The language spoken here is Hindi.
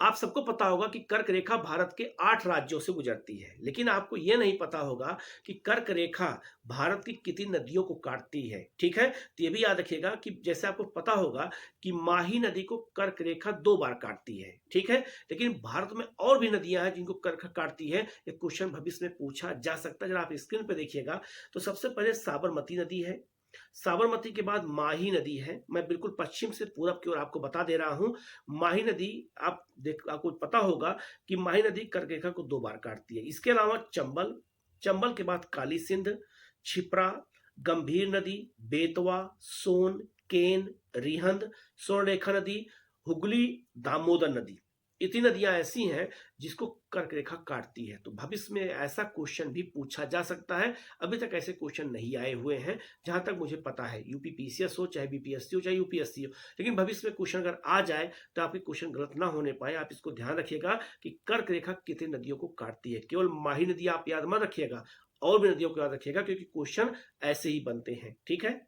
आप सबको पता होगा कि कर्क रेखा भारत के 8 राज्यों से गुजरती है, लेकिन आपको ये नहीं पता होगा कि कर्क रेखा भारत की कितनी नदियों को काटती है, ठीक है? तो ये भी याद रखिएगा कि जैसे आपको पता होगा कि माही नदी को कर्क रेखा 2 बार काटती है, ठीक है? लेकिन भारत में और भी नदियाँ हैं जिनको कर्क काटती है, ये क्वेश्चन भविष्य में पूछा जा सकता है। अगर आप स्क्रीन पे देखिएगा, तो सबसे पहले साबरमती नदी है, साबरमती के बाद माही नदी है। मैं बिल्कुल पश्चिम से पूरब की ओर आपको बता दे रहा हूँ। माही नदी आपको पता होगा कि माही नदी कर्क रेखा को 2 बार काटती है। इसके अलावा चंबल, चंबल के बाद काली सिंध, क्षिप्रा, गंभीर नदी, बेतवा, सोन, केन, रिहंद, स्वर्णरेखा नदी, हुगली, दामोदर नदी। इतनी नदियां ऐसी हैं जिसको कर्क रेखा काटती है। तो भविष्य में ऐसा क्वेश्चन भी पूछा जा सकता है। अभी तक ऐसे क्वेश्चन नहीं आए हुए हैं जहां तक मुझे पता है। यूपी पीसीएस हो, चाहे बीपीएससी हो, चाहे यूपीएससी हो, लेकिन भविष्य में क्वेश्चन अगर आ जाए तो आपके क्वेश्चन गलत ना होने पाए। आप इसको ध्यान रखिएगा कि कर्क रेखा कितनी नदियों को काटती है। केवल माही नदी आप याद मत रखिएगा, और भी नदियों को याद रखिएगा, क्योंकि क्वेश्चन ऐसे ही बनते हैं। ठीक है।